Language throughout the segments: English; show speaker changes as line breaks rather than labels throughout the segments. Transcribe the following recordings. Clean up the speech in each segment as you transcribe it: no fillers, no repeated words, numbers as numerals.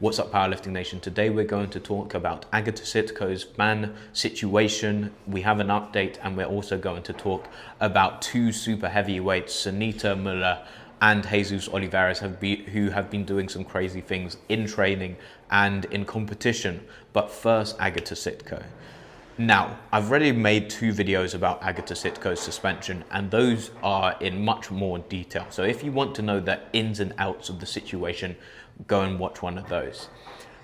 What's up, Powerlifting Nation? Today we're going to talk about Agata Sitko's ban situation. We have an update, and we're also going to talk about two super heavyweights, Senita Müller and Jesus Olivares, who have been doing some crazy things in training and in competition. But first, Agata Sitko. Now, I've already made two videos about Agata Sitko's suspension, and those are in much more detail. So if you want to know the ins and outs of the situation, go and watch one of those.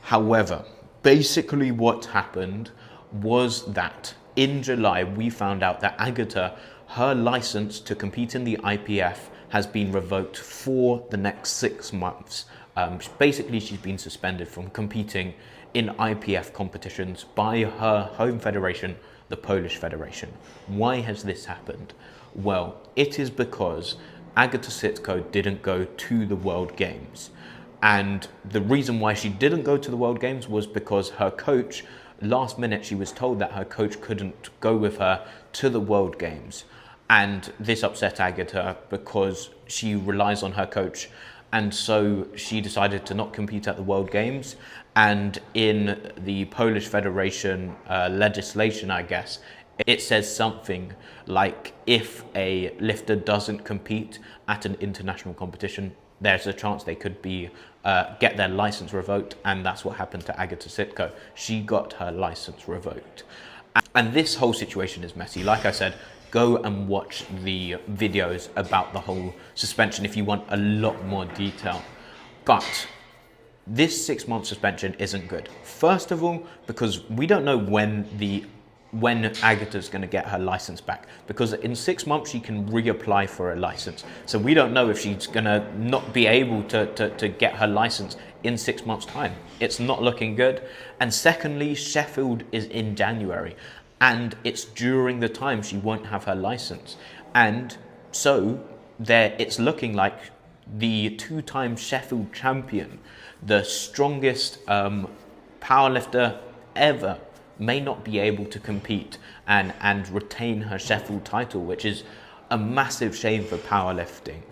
However, basically what happened was that in July, we found out that Agata, her license to compete in the IPF has been revoked for the next 6 months. Basically, she's been suspended from competing in IPF competitions by her home federation, the Polish Federation. Why has this happened? Well, it is because Agata Sitko didn't go to the World Games. And the reason why she didn't go to the World Games was because her coach, last minute, she was told that her coach couldn't go with her to the World Games. And this upset Agata because she relies on her coach. And so she decided to not compete at the World Games. And in the Polish Federation legislation, I guess, it says something like if a lifter doesn't compete at an international competition, there's a chance they could be get their license revoked, and that's what happened to Agata Sitko. She got her license revoked. And this whole situation is messy. Like I said, go and watch the videos about the whole suspension if you want a lot more detail. But this 6-month suspension isn't good. First of all, because we don't know when Agata's going to get her license back, because in 6 months she can reapply for a license. So we don't know if she's going to not be able to get her license in 6 months' time. It's not looking good. And secondly, Sheffield is in January, and it's during the time she won't have her license. And so it's looking like the two-time Sheffield champion, the strongest powerlifter ever, may not be able to compete and retain her Sheffield title, which is a massive shame for powerlifting.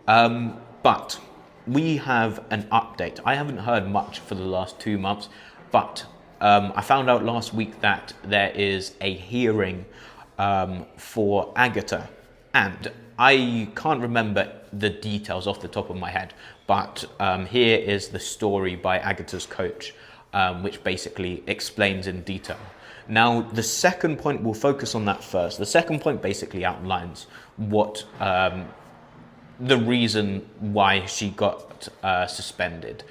But we have an update. I haven't heard much for the last 2 months, but I found out last week that there is a hearing for Agata, and I can't remember the details off the top of my head, but here is the story by Agata's coach, which basically explains in detail. Now, the second point, we'll focus on that first. The second point basically outlines what the reason why she got suspended.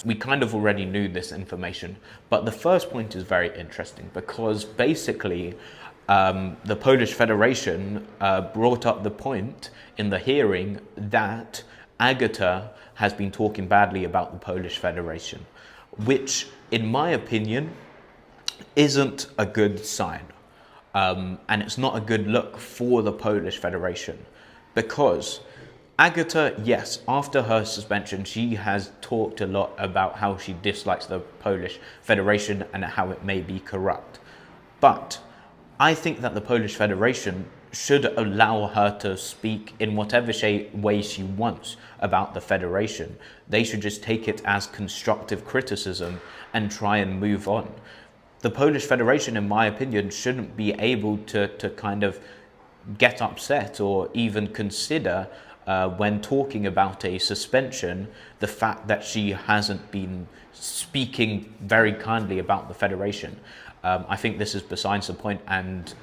We kind of already knew this information, but the first point is very interesting because basically the Polish Federation brought up the point in the hearing that Agata has been talking badly about the Polish Federation, which, in my opinion, isn't a good sign. And it's not a good look for the Polish Federation, because Agata, yes, after her suspension, she has talked a lot about how she dislikes the Polish Federation and how it may be corrupt. But I think that the Polish Federation should allow her to speak in whatever way she wants about the federation. They should just take it as constructive criticism and try and move on. The Polish Federation, in my opinion, shouldn't be able to kind of get upset or even consider when talking about a suspension, the fact that she hasn't been speaking very kindly about the federation. I think this is besides the point and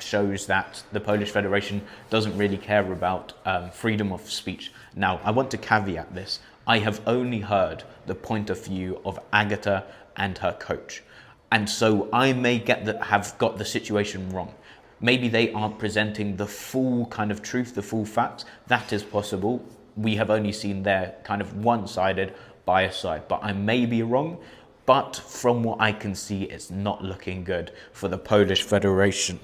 shows that the Polish Federation doesn't really care about freedom of speech. Now, I want to caveat this. I have only heard the point of view of Agata and her coach. And so I may have got the situation wrong. Maybe they aren't presenting the full kind of truth, the full facts. That is possible. We have only seen their kind of one-sided bias side, but I may be wrong. But from what I can see, it's not looking good for the Polish Federation.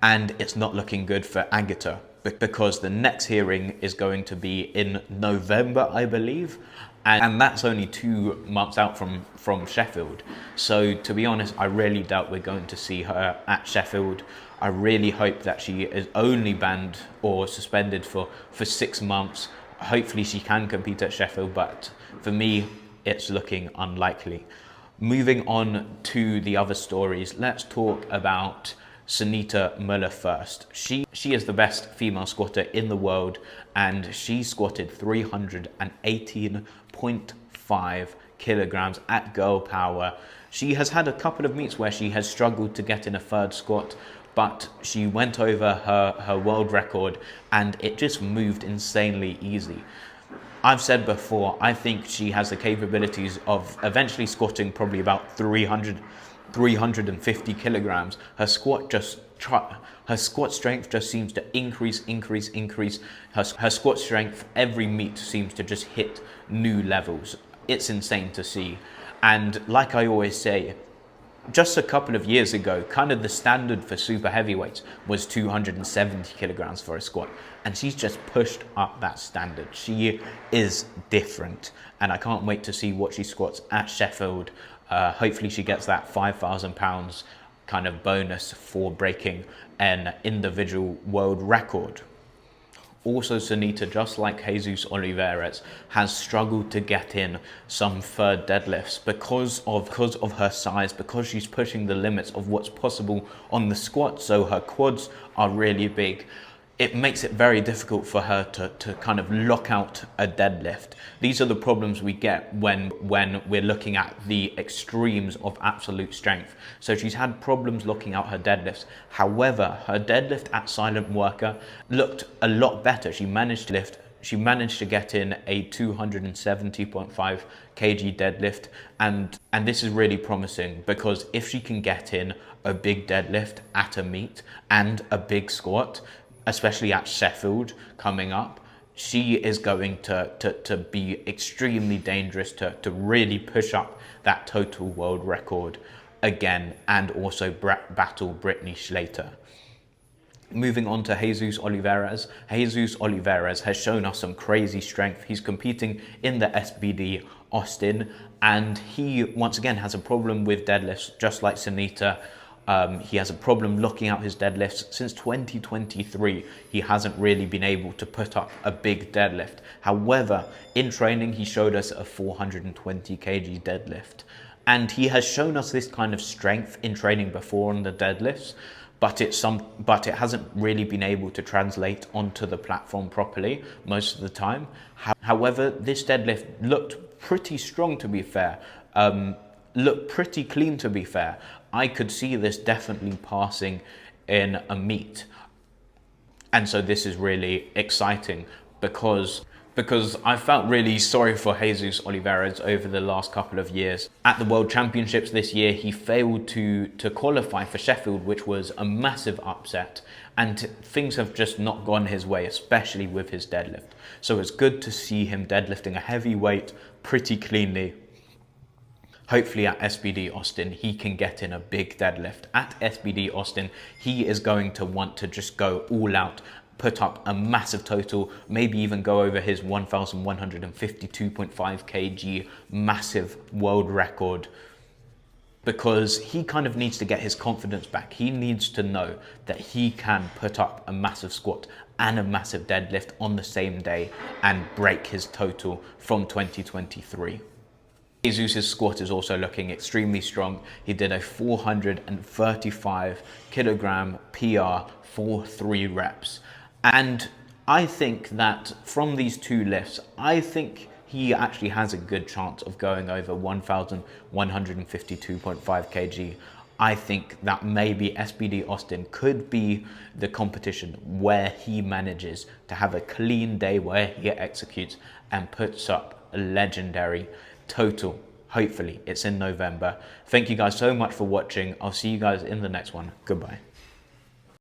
And it's not looking good for Agata, because the next hearing is going to be in November, I believe. And that's only 2 months out from Sheffield. So to be honest, I really doubt we're going to see her at Sheffield. I really hope that she is only banned or suspended for 6 months. Hopefully she can compete at Sheffield, but for me, it's looking unlikely. Moving on to the other stories, let's talk about Senita Müller first. She is the best female squatter in the world, and she squatted 318.5 kilograms at girl power. She has had a couple of meets where she has struggled to get in a third squat, but she went over her world record and it just moved insanely easy. I've said before, I think she has the capabilities of eventually squatting probably about 350 kilograms. Her squat strength just seems to increase. Her squat strength every meet seems to just hit new levels. It's insane to see. And like I always say, just a couple of years ago, kind of the standard for super heavyweights was 270 kilograms for a squat. And she's just pushed up that standard. She is different. And I can't wait to see what she squats at Sheffield. Hopefully she gets that £5,000 kind of bonus for breaking an individual world record. Also, Sonita, just like Jesus Olivares, has struggled to get in some third deadlifts because of her size, because she's pushing the limits of what's possible on the squat. So her quads are really big. It makes it very difficult for her to kind of lock out a deadlift. These are the problems we get when we're looking at the extremes of absolute strength. So she's had problems locking out her deadlifts. However, her deadlift at Silent Worker looked a lot better. She managed to get in a 270.5 kg deadlift, and this is really promising, because if she can get in a big deadlift at a meet and a big squat, especially at Sheffield coming up, she is going to be extremely dangerous to really push up that total world record again, and also battle Brittany Schlater. Moving on to Jesus Olivares. Jesus Olivares has shown us some crazy strength. He's competing in the SBD Austin, and he once again has a problem with deadlifts, just like Sonita. He has a problem locking out his deadlifts. Since 2023, he hasn't really been able to put up a big deadlift. However, in training, he showed us a 420 kg deadlift. And he has shown us this kind of strength in training before on the deadlifts, but it hasn't really been able to translate onto the platform properly most of the time. However, this deadlift looked pretty strong, to be fair. Looked pretty clean, to be fair. I could see this definitely passing in a meet. And so this is really exciting, because I felt really sorry for Jesus Olivares over the last couple of years. At the World Championships this year, he failed to qualify for Sheffield, which was a massive upset. And things have just not gone his way, especially with his deadlift. So it's good to see him deadlifting a heavy weight pretty cleanly. Hopefully at SBD Austin, he can get in a big deadlift. At SBD Austin, he is going to want to just go all out, put up a massive total, maybe even go over his 1,152.5 kg massive world record, because he kind of needs to get his confidence back. He needs to know that he can put up a massive squat and a massive deadlift on the same day and break his total from 2023. Jesus' squat is also looking extremely strong. He did a 435 kilogram PR for 3 reps. And I think that from these 2 lifts, I think he actually has a good chance of going over 1,152.5 kg. I think that maybe SBD Austin could be the competition where he manages to have a clean day, where he executes and puts up a legendary total. Hopefully it's in November. Thank you guys so much for watching. I'll see you guys in the next one. Goodbye.